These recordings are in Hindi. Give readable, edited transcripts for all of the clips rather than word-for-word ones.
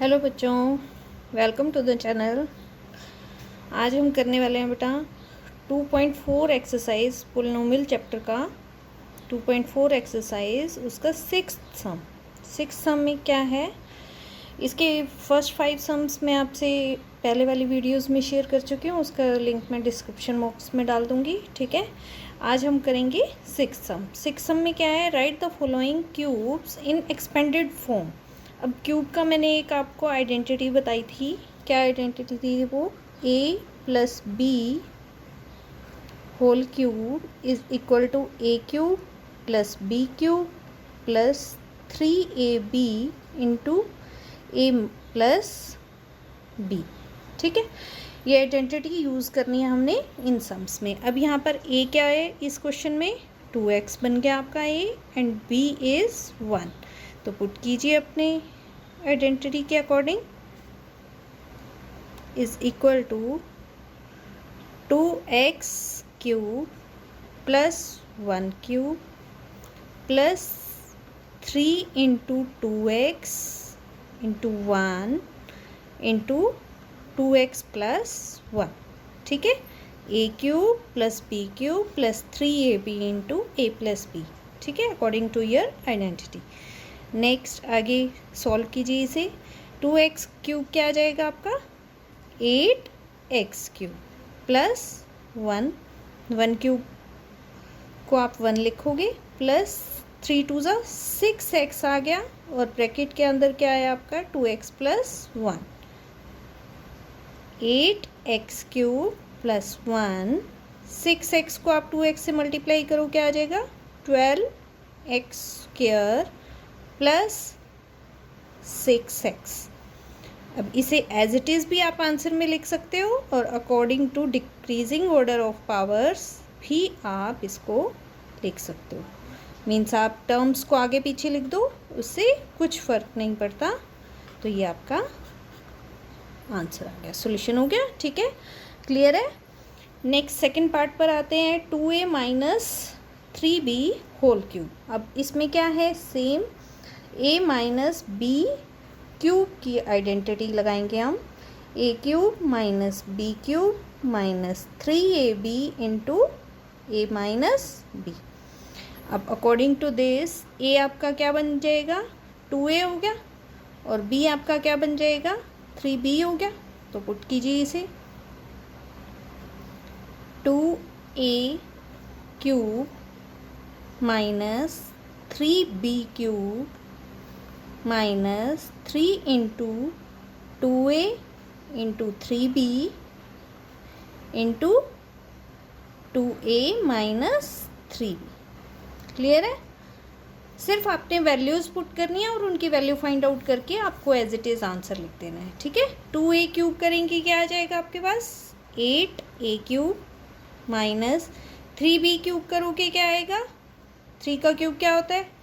हेलो बच्चों, वेलकम टू द चैनल। आज हम करने वाले हैं बेटा 2.4 एक्सरसाइज पोलिनोमियल चैप्टर का 2.4 एक्सरसाइज उसका सिक्स्थ सम में क्या है। इसके फर्स्ट 5 सम्स मैं आपसे पहले वाली वीडियोस में शेयर कर चुकी हूँ, उसका लिंक मैं डिस्क्रिप्शन बॉक्स में डाल दूँगी। ठीक है, आज हम करेंगे सिक्स्थ सम में क्या है, right the following cubes in expanded form. अब क्यूब का मैंने एक आपको आइडेंटिटी बताई थी, क्या आइडेंटिटी थी वो, a plus B whole cube is equal to A cube plus B cube plus 3ab into A plus B. ठीक है, ये आइडेंटिटी यूज़ करनी है हमने इन सम्स में। अब यहाँ पर a क्या है इस क्वेश्चन में, 2x बन गया आपका a एंड b इज़ 1। तो पुट कीजिए अपने आइडेंटिटी के according, is equal to 2x cube plus 1 cube plus 3 into 2x into 1 into 2x plus 1। ठीक है, a cube plus b cube plus 3ab into a plus b। ठीक है, according to your identity. Next आगे सॉल्व कीजिए इसे। 2x क्यूब क्या आ जाएगा आपका, 8x क्यूब प्लस 1 क्यूब को आप 1 लिखोगे प्लस 3 2 ज़ा 6x आ गया और ब्रैकेट के अंदर क्या है आपका 2x plus 1। 8x cube plus 1, 6x को आप 2x से मल्टीप्लाई करो, क्या आ जाएगा 12x स्क्वायर प्लस 6x। अब इसे एज इट इज़ भी आप आंसर में लिख सकते हो और according to decreasing order of powers भी आप इसको लिख सकते हो। मीन्स आप टर्म्स को आगे पीछे लिख दो, उससे कुछ फ़र्क नहीं पड़ता। तो ये आपका आंसर आ गया, सॉल्यूशन हो गया। ठीक है, क्लियर है। नेक्स्ट सेकंड पार्ट पर आते हैं, 2a minus 3b whole cube. अब इसमें क्या है, same a minus B cube की आइडेंटिटी लगाएंगे हम, a cube minus B cube minus 3ab into A minus B. अब अकॉर्डिंग टू दिस a आपका क्या बन जाएगा, 2a हो गया और b आपका क्या बन जाएगा, 3b हो गया। तो पुट कीजिए इसे, 2a cube minus 3b cube minus 3 into 2a into 3b into 2a minus 3b। Clear है। सिर्फ आपने वैल्यूज़ पुट करनी है और उनकी वैल्यू फाइंड आउट करके आपको एज इट इज़ आंसर लिख देना है। ठीक है, 2a क्यूब करेंगे, क्या आ जाएगा आपके पास 8a cube minus 3b cube करोगे, क्या आएगा 3 का क्यूब क्या होता है,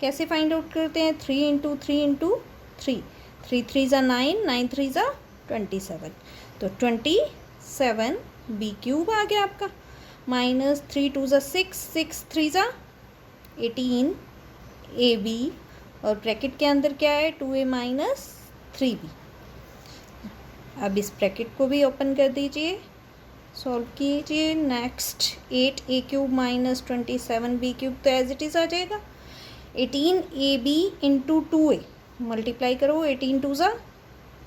कैसे फाइंड आउट करते हैं, 3 इंटू 3 इंटू 3, 3 3 ज़ा 9, 9 3 ज़ा 27। तो 27 बी क्यूब आ गया आपका, माइनस 3 2 ज़ा 6, 6 3 ज़ा 18 ए बी और ब्रैकेट के अंदर क्या है 2a माइनस 3b। अब इस ब्रैकेट को भी ओपन कर दीजिए, सॉल्व कीजिए। Next 8a cube minus 27b cube, तो एज इट इज़ आ जाएगा 18ab इंटू 2a, मल्टीप्लाई करो 18 2 ज़ा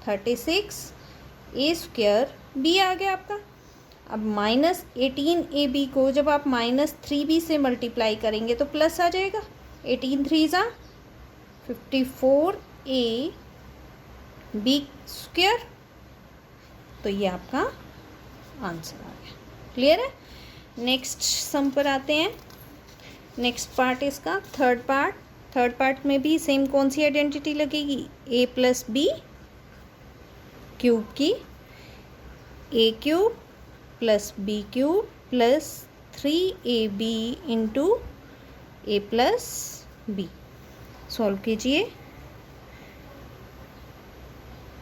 36 a स्क्वायर b आ गया आपका। अब माइनस 18ab को जब आप माइनस 3b से मल्टीप्लाई करेंगे तो प्लस आ जाएगा, 18 3 ज़ा 54a b स्क्वायर। तो ये आपका आंसर आ गया। क्लियर है। नेक्स्ट सम पर आते हैं। नेक्स्ट पार्ट इसका थर्ड पार्ट में भी सेम कौन सी आइडेंटिटी लगेगी, a प्लस बी क्यूब की, a cube plus B cube plus 3ab into A plus B. Solve कीजिए,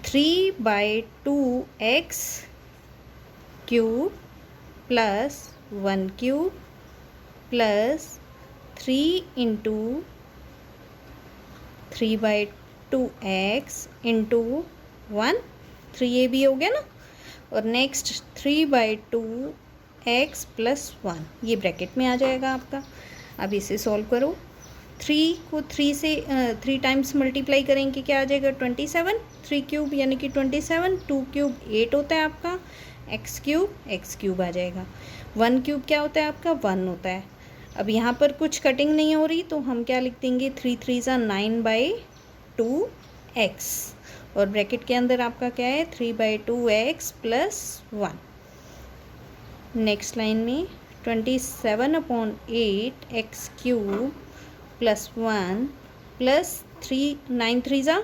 3/2x cube plus 1 cube plus 3 into 3/2x into 1, 3ab हो गया ना। और नेक्स्ट 3/2x + 1, ये ब्रैकेट में आ जाएगा आपका। अब इसे सॉल्व करो। 3 को 3 से 3 टाइम्स मल्टीप्लाई करेंगे, क्या आ जाएगा 27, 3 क्यूब यानी कि 27, 2 क्यूब 8 होता है आपका, x क्यूब आ जाएगा। 1 क्यूब क्या होता है आपका 1 होता है। अब यहाँ पर कुछ कटिंग नहीं हो रही तो हम क्या लिख देंगे 3 3 9/2x, और ब्रैकेट के अंदर आपका क्या है 3/2x + 1। नेक्स्ट लाइन में 27/8 x³ + 1 + 3 9 3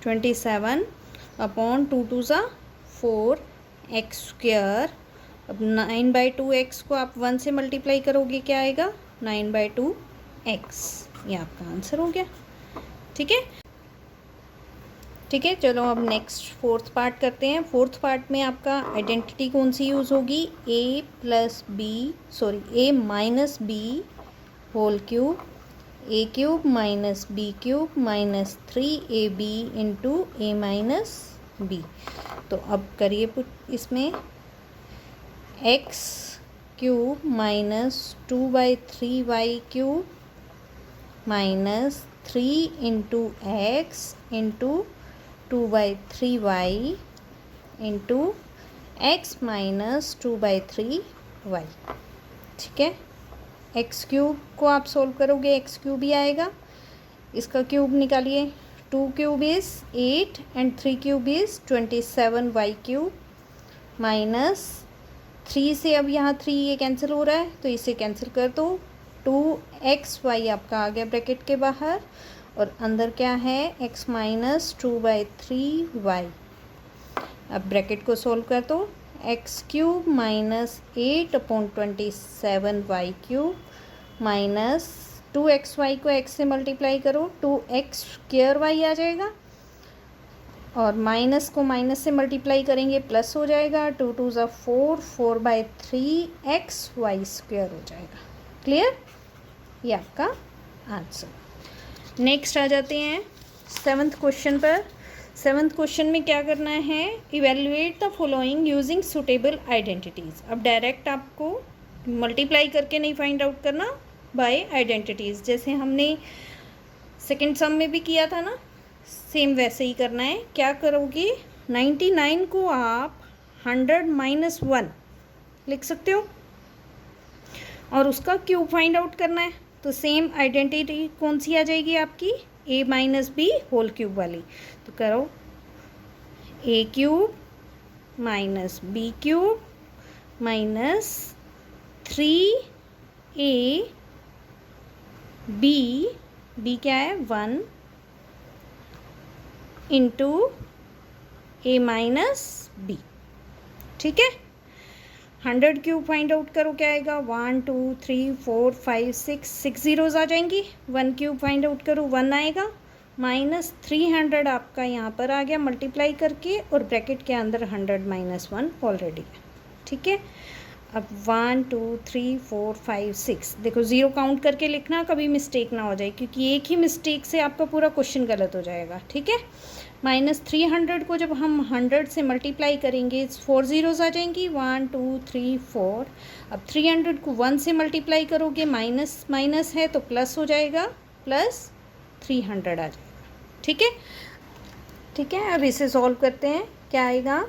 27/2 4 x²। अब 9/2x को आप 1 से मल्टीप्लाई करोगे, क्या आएगा 9/2x। ये आपका आंसर हो गया। ठीक है, ठीक है। चलो अब नेक्स्ट फोर्थ पार्ट करते हैं। फोर्थ पार्ट में आपका आइडेंटिटी कौन सी यूज़ होगी, a + b a - b whole cube, a³ - b³ - 3ab × a - b। तो अब करिए पुट इसमें x³ - 2/3y³ - 3 × x × 2/3y × x - 2/3y। ठीक है, x³ को आप सोल्व करोगे, x³ ही आएगा। इसका क्यूब निकालिए, 2³ इज़ 8 एंड 3³ इज़ 27y³ - 3 से अब यहाँ 3 ये कैंसिल हो रहा है तो इसे कैंसिल कर दो। 2xy आपका आ गया ब्रैकेट के बाहर, और अंदर क्या है x - 2/3y। अब ब्रैकेट को सोल्व कर दो, x³ - 8/27y³ - 2xy को x से मल्टीप्लाई करो, 2x² आ जाएगा, और माइनस को माइनस से मल्टीप्लाई करेंगे प्लस हो जाएगा, 2 2 ज़ा 4, 4/3xy² हो जाएगा। क्लियर, ये आपका आंसर। नेक्स्ट आ जाते हैं 7th क्वेश्चन पर। 7th क्वेश्चन में क्या करना है, evaluate the following using suitable identities. अब डायरेक्ट आपको मल्टीप्लाई करके नहीं फाइंड आउट करना, बाय आइडेंटिटीज़, जैसे हमने सेकंड सम में भी किया था ना, सेम वैसे ही करना है। क्या करोगे, 99 को आप 100 - 1 लिख सकते हो, और उसका क्यूब फाइंड आउट करना है। तो सेम आइडेंटिटी कौन सी आ जाएगी आपकी, a - b होल क्यूब वाली। तो करो a³ - b³ - 3ab क्या है 1 × a - b। ठीक है, 100 क्यूब फाइंड आउट करो, क्या आएगा 1 2 3 4 5 6 ज़ीरोज़ आ जाएंगी। 1 क्यूब फाइंड आउट करो, 1 आएगा, -300 आपका यहाँ पर आ गया मल्टीप्लाई करके, और ब्रैकेट के अंदर 100 - 1 ऑलरेडी है। ठीक है, अब 1 2 3 4 5 6 देखो, ज़ीरो काउंट करके लिखना, कभी मिस्टेक ना हो जाए, क्योंकि एक ही मिस्टेक से आपका पूरा क्वेश्चन गलत हो जाएगा। ठीक है, -300 को जब हम 100 से मल्टीप्लाई करेंगे 4 ज़ीरोज़ आ जाएंगी, 1 2 3 4। अब 300 को 1 से मल्टीप्लाई करोगे, माइनस माइनस है तो प्लस हो जाएगा, +300 आ जाएगा। ठीक है, ठीक है। अब इसे सॉल्व करते हैं, क्या आएगा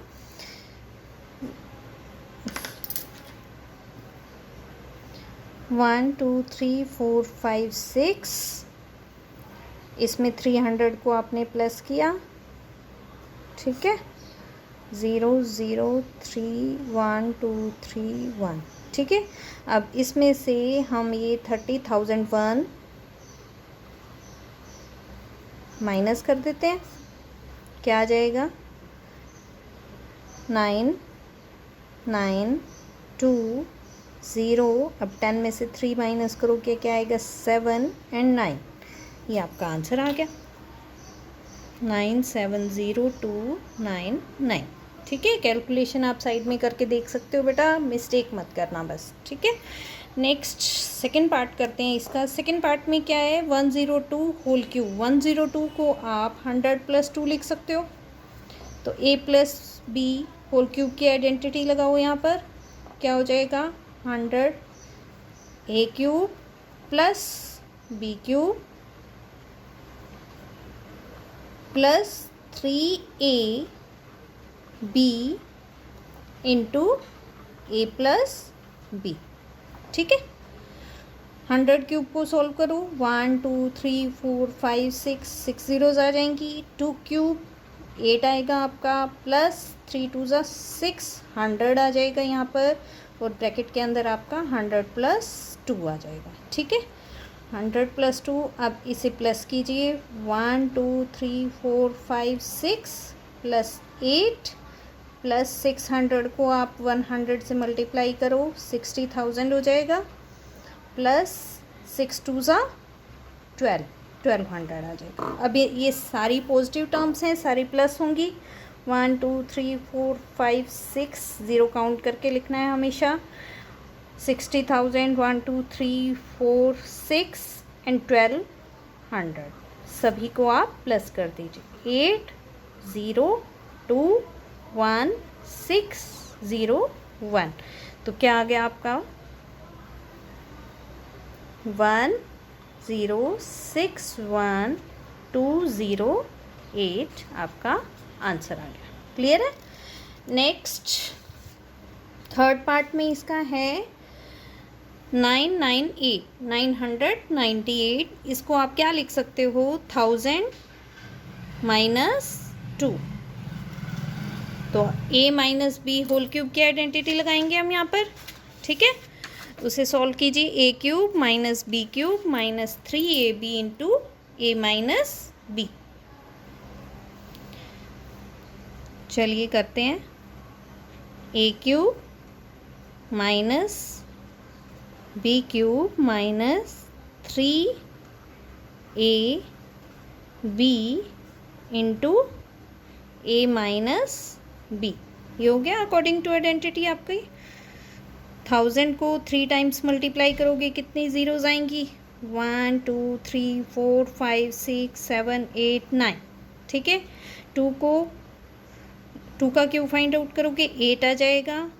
1 2 3 4 5 6, इसमें 300 को आपने प्लस किया। ठीक है, 0 0 3 1 2 3 1। ठीक है, अब इसमें से हम ये 30,001 माइनस कर देते हैं, क्या आ जाएगा 9 9 2 0। अब 10 में से 3 माइनस करोगे, क्या आएगा 7 एंड 9। ये आपका आंसर आ गया 970299। ठीक है, कैलकुलेशन आप साइड में करके देख सकते हो बेटा, मिस्टेक मत करना बस। ठीक है, नेक्स्ट सेकंड पार्ट करते हैं इसका। सेकंड पार्ट में क्या है 102 होल क्यूब। 102 को आप 100 + 2 लिख सकते हो। तो A plus B whole cube की आइडेंटिटी लगाओ यहाँ पर, क्या हो जाएगा 100 A cube plus B cube plus 3 A B into A plus B. ठीक है, 100 क्यूब को सॉल्व करो, 1 2 3 4 5 6 जीरोज आ जाएंगी, 2 क्यूब 8 आएगा आपका, प्लस 3 2 ज़ा 6 100 आ जाएगा यहाँ पर, और ब्रैकेट के अंदर आपका 100 प्लस 2 आ जाएगा। ठीक है, 100 प्लस 2, अब इसे प्लस कीजिए, 1 2 3 4 5 6 प्लस 8 प्लस 600 को आप 100 से मल्टीप्लाई करो, 60,000 हो जाएगा, प्लस 6 2 ज़ा 1200 आ जाएगा। अब ये सारी पॉजिटिव टर्म्स हैं, सारी प्लस होंगी। 1 2 3 4 5 6 ज़ीरो काउंट करके लिखना है हमेशा। 60,000 1 2 3 4 6 एंड 1200 सभी को आप प्लस कर दीजिए। 8 0 2 1 6 0 1, तो क्या आ गया आपका 10612008 आपका आंसर आ गया। क्लियर है। नेक्स्ट थर्ड पार्ट में इसका है 998, इसको आप क्या लिख सकते हो 1000 माइनस 2, तो a minus B whole cube की आइडेंटिटी लगाएंगे हम यहाँ पर। ठीक है, उसे सॉल्व कीजिए, A cube minus B cube minus 3ab into A minus B. चलिए करते हैं, A cube minus B cube minus 3ab into A minus B. ये हो गया अकॉर्डिंग टू आइडेंटिटी आपकी। 1000 को 3 टाइम्स मल्टीप्लाई करोगे कितनी ज़ीरोज़ आएंगी, 1 2 3 4 5 6 7 8 9। ठीक है, 2 का क्यूब फाइंड आउट करोगे 8 आ जाएगा,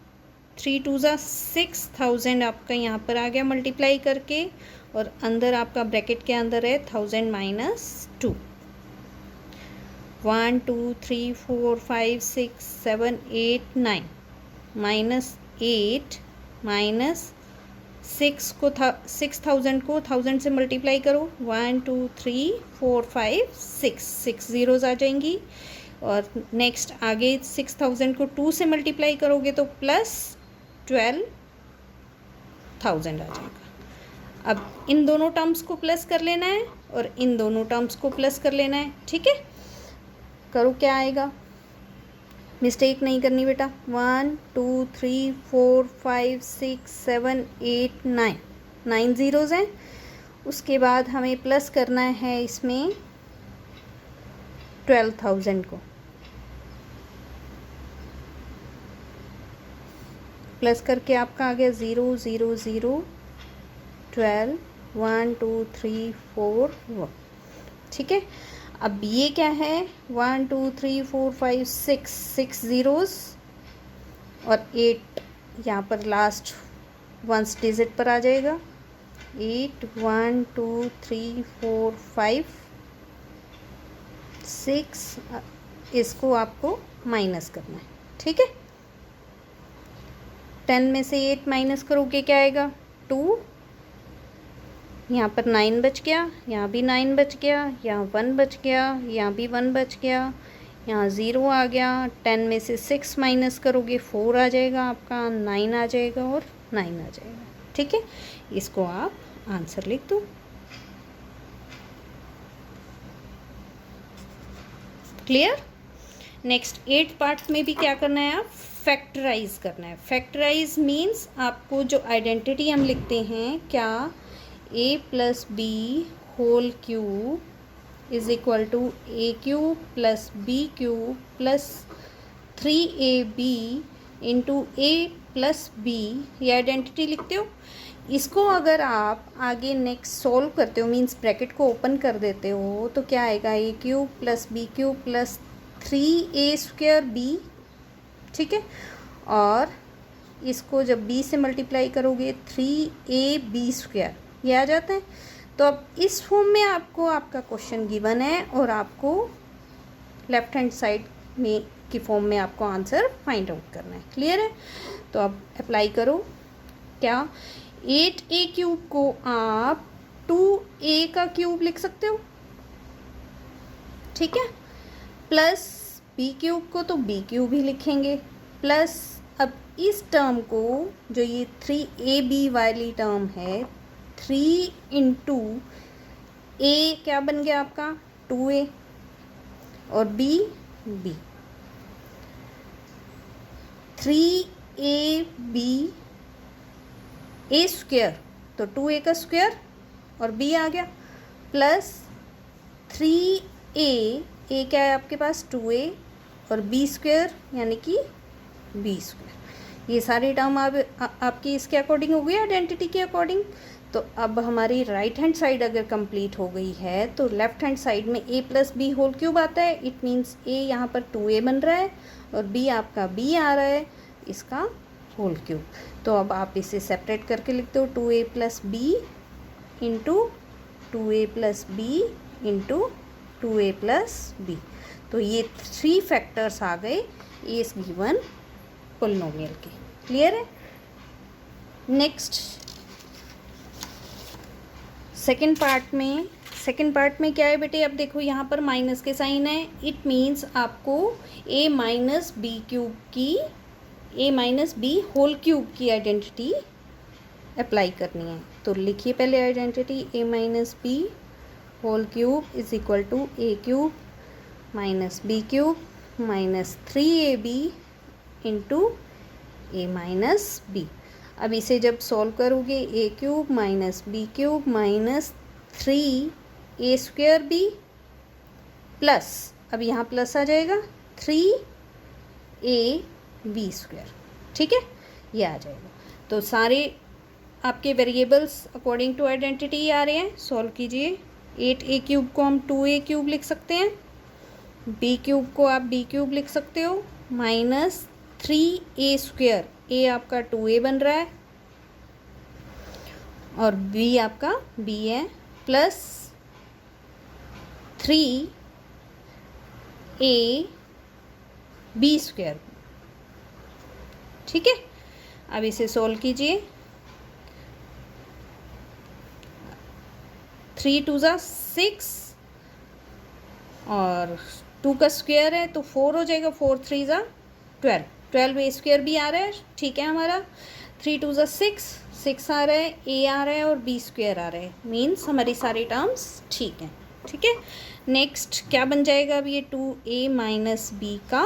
3 2 ज़ा 6000 आपका यहाँ पर आ गया मल्टीप्लाई करके, और अंदर आपका ब्रैकेट के अंदर है 1000 माइनस 2। 1 2 3 4 5 6 7 8 9 माइनस 8 माइनस 6000 को 1000 से मल्टीप्लाई करो, 1 2 3 4 5 6 ज़ीरोज़ आ जाएंगी, और नेक्स्ट आगे 6000 को 2 से मल्टीप्लाई करोगे तो प्लस 12,000 आ जाएगा। अब इन दोनों टर्म्स को प्लस कर लेना है और इन दोनों टर्म्स को प्लस कर लेना है। ठीक है, करो क्या आएगा, मिस्टेक नहीं करनी बेटा। 1 2 3 4 5 6 7 8 9 ज़ीरोज़ हैं। उसके बाद हमें प्लस करना है इसमें 12,000 को, प्लस करके आपका आ गया 0 0 0 12 1 2 3 4 1। ठीक है, अब ये क्या है 1 2 3 4 5 6 ज़ीरोज़ और 8 यहाँ पर लास्ट वंस डिजिट पर आ जाएगा। 8 1 2 3 4 5 6, इसको आपको माइनस करना है। ठीक है, 10 में से 8 माइनस करोगे क्या आएगा 2, यहाँ पर 9 बच गया, यहाँ भी 9 बच गया, यहाँ 1 बच गया, यहाँ भी 1 बच गया, यहाँ 0 आ गया। 10 में से 6 माइनस करोगे 4 आ जाएगा आपका, 9 आ जाएगा और 9 आ जाएगा। ठीक है, इसको आप आंसर लिख दो। क्लियर। नेक्स्ट 8th पार्ट में भी क्या करना है, आप फैक्टराइज करना है। फैक्टराइज मीन्स आपको जो आइडेंटिटी हम लिखते हैं, क्या a plus B whole cube is equal to A cube plus B cube plus 3ab into A plus B, ये आइडेंटिटी लिखते हो। इसको अगर आप आगे नेक्स्ट सॉल्व करते हो, मीन्स ब्रैकेट को ओपन कर देते हो, तो क्या आएगा, A cube plus B cube plus 3a² b, ठीक है, और इसको जब b से मल्टीप्लाई करोगे 3ab², ये आ जाता है। तो अब इस फॉर्म में आपको आपका क्वेश्चन गिवन है और आपको लेफ्ट हैंड साइड में की फॉर्म में आपको आंसर फाइंड आउट करना है। क्लियर है? तो अब अप्लाई करो। क्या 8a³ को आप 2a³ लिख सकते हो, ठीक है, प्लस b³ को तो b³ ही लिखेंगे, प्लस अब इस टर्म को जो ये 3ab वाली टर्म है 3 इंटू a क्या बन गया आपका 2a और b 3ab a² तो 2a का स्क्वायर और b आ गया, प्लस 3a क्या है आपके पास 2a और b² यानी कि b²। ये सारी टर्म आपकी इसके अकॉर्डिंग हो गई, आइडेंटिटी के अकॉर्डिंग। तो अब हमारी राइट हैंड साइड अगर कंप्लीट हो गई है तो लेफ्ट हैंड साइड में a+b² आता है। इट मीन्स a यहाँ पर 2a बन रहा है और b आपका b आ रहा है इसका होल क्यूब। तो अब आप इसे सेपरेट करके लिखते हो 2a+b into 2a+b into 2a+b। तो ये 3 फैक्टर्स आ गए इस गिवन पोलिनोमियल के। क्लियर है? नेक्स्ट सेकंड पार्ट में क्या है बेटे, अब देखो यहाँ पर माइनस के साइन है। इट मीन्स आपको a-b होल क्यूब की आइडेंटिटी अप्लाई करनी है। तो लिखिए पहले identity a-b whole cube is equal to a³ minus b³ minus 3ab into a-b। अब इसे जब सॉल्व करोगे a³ minus b³ minus 3a² plus, अब यहाँ प्लस आ जाएगा 3ab², ठीक है, ये आ जाएगा। तो सारे आपके वेरिएबल्स अकॉर्डिंग टू आइडेंटिटी आ रहे हैं। सॉल्व कीजिए। 8a³ को हम 2a³ लिख सकते हैं, b³ को आप b³ लिख सकते हो, माइनस 3a², a आपका 2a बन रहा है और b आपका b है, प्लस 3ab², ठीक है। अब इसे सोल्व कीजिए। 3 2 ज़ा 6 और 2 का स्क्वायर है तो 4 हो जाएगा, 4 3 ज़ा 12, 12a² भी आ रहा है, ठीक है हमारा। 3 2 ज़ा 6 आ रहा है, a आ रहा है और b² आ रहा है, मीन्स हमारी सारी टर्म्स ठीक हैं, ठीक है। नेक्स्ट क्या बन जाएगा, अब ये 2a माइनस b का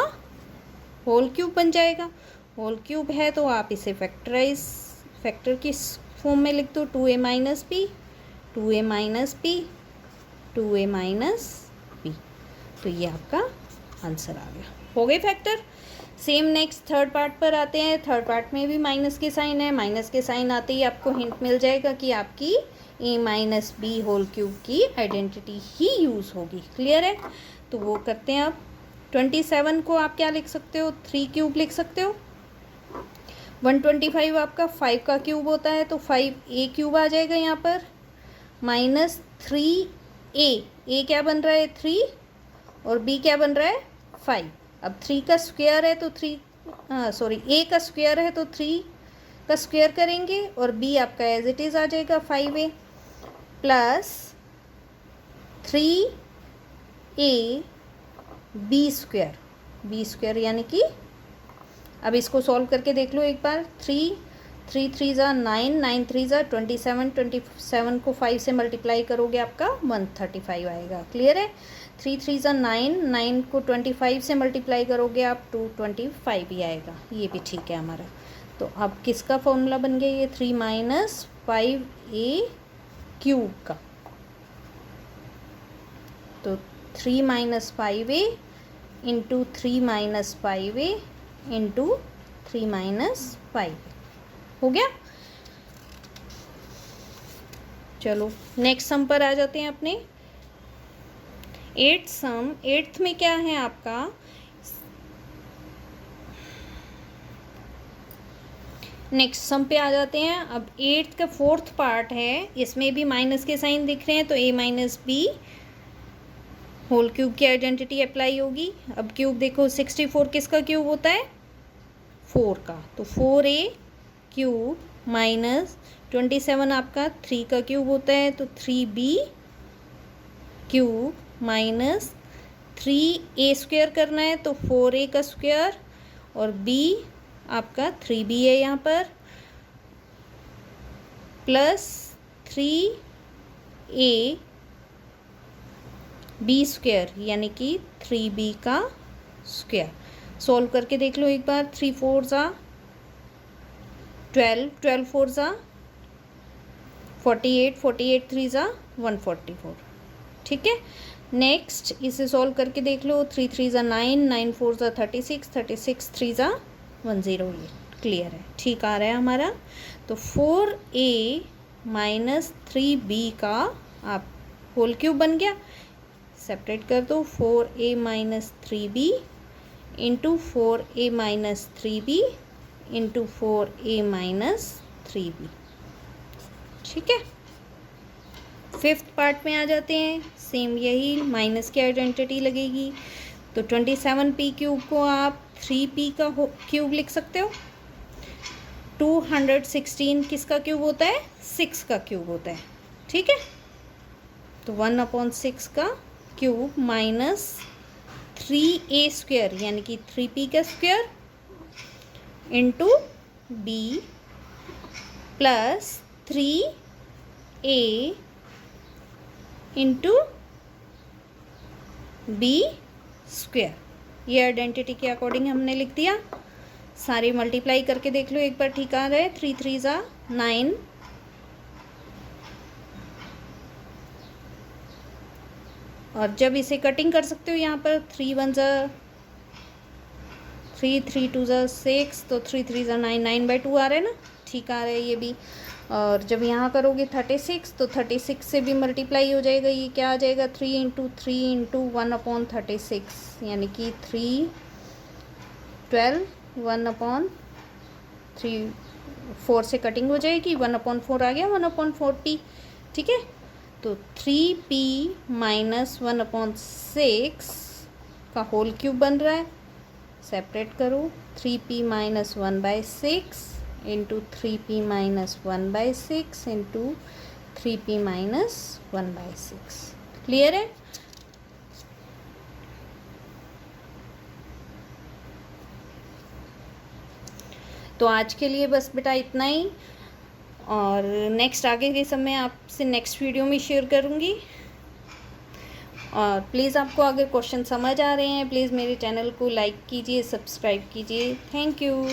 होल क्यूब बन जाएगा। होल क्यूब है तो आप इसे फैक्टर की फॉर्म में लिख दो, 2a minus b 2a minus b 2a minus b। तो ये आपका आंसर आ गया, हो गए factor. Same next third part पर आते हैं। थर्ड पार्ट में भी माइनस के साइन है। माइनस के साइन आते ही आपको हिंट मिल जाएगा कि आपकी a minus b whole cube की आइडेंटिटी ही यूज़ होगी। क्लियर है? तो वो करते हैं। अब 27 को आप क्या लिख सकते हो, 3³ लिख सकते हो। 125 आपका 5 का क्यूब होता है तो 5a³ आ जाएगा यहाँ पर, माइनस 3a क्या बन रहा है 3 और b क्या बन रहा है 5। अब 3 का स्क्वायर है तो a का स्क्वायर है तो 3 का स्क्वायर करेंगे और b आपका एज इट इज़ आ जाएगा 5a प्लस 3ab² यानी कि, अब इसको सॉल्व करके देख लो एक बार। 3 3 ज़ा 9 9 3 ज़ा 27 27 को 5 से मल्टीप्लाई करोगे आपका 135 आएगा। क्लियर है? 3 3 ज़ा 9 9 को 25 से मल्टीप्लाई करोगे आप 225 ही आएगा। ये भी ठीक है हमारा। तो अब किसका फॉर्मूला बन गया ये 3 माइनस 5a³ का। तो 3 minus 5a into 3 minus 5a into 3 minus 5 हो गया। चलो नेक्स्ट सम पर आ जाते हैं अपने। एट्थ सम, एट्थ में क्या है आपका, नेक्स्ट सम पे आ जाते हैं। अब एट्थ का फोर्थ पार्ट है, इसमें भी माइनस के साइन दिख रहे हैं, तो a minus B whole cube की आइडेंटिटी अप्लाई होगी। अब क्यूब देखो 64 किसका क्यूब होता है, 4 का, तो 4a क्यूब माइनस 27 आपका 3 का क्यूब होता है, तो 3b cube minus 3a square करना है, तो 4a का स्क्वायर, और b आपका 3b है यहाँ पर, प्लस 3a b स्क्वायर यानी कि 3b का स्क्वायर। सॉल्व करके देख लो एक बार, 3 4 ज़ा 12, 12 4 ज़ा 48, 48 3 ज़ा 144। ठीक है, नेक्स्ट इसे सॉल्व करके देख लो, 3 3 ज़ा 9, 9 4 ज़ा 36, 36 3 ज़ा 108। क्लियर है, ठीक आ रहा है हमारा। तो 4a माइनस 3b का आप होल क्यूब बन गया, सेपरेट कर दो, 4a minus 3b into 4a minus 3b into 4a minus 3b। ठीक है, फिफ्थ पार्ट में आ जाते हैं, सेम यही माइनस की आइडेंटिटी लगेगी, तो 27p क्यूब को आप 3p का क्यूब लिख सकते हो। 216 किसका क्यूब होता है, 6 का क्यूब होता है। ठीक है, तो 1/6 का क्यूब माइनस 3a स्क्वायर यानी कि 3p का square into b plus 3a into b square. ये आइडेंटिटी के अकॉर्डिंग हमने लिख दिया। सारे मल्टीप्लाई करके देख लो एक बार, ठीक आ रहा है। 3 3 ज़ा 9, और जब इसे कटिंग कर सकते हो यहाँ पर, 3 1 ज़ा 3, 3 2 ज़ा 6, तो 3 3 ज़ा 9, 9/2 आ रहा है ना, ठीक आ रहा है ये भी। और जब यहाँ करोगे 36, तो 36 से भी मल्टीप्लाई हो जाएगा, ये क्या आ जाएगा, 3 इंटू 3 इंटू 1/36 यानी कि 3 12, 1/3 4 से कटिंग हो जाएगी, 1/4 आ गया, 1/4p। ठीक है, तो 3p माइनस 1/6 का होल क्यूब बन रहा है, सेपरेट करो, 3p minus 1/6 into 3p minus 1/6 into 3p minus 1/6। Clear है? तो आज के लिए बस बेटा इतना ही, और नेक्स्ट आगे के समय आपसे नेक्स्ट वीडियो में शेयर करूँगी। और प्लीज़ आपको अगर क्वेश्चन समझ आ रहे हैं, प्लीज़ मेरे चैनल को लाइक कीजिए, सब्सक्राइब कीजिए। Thank you.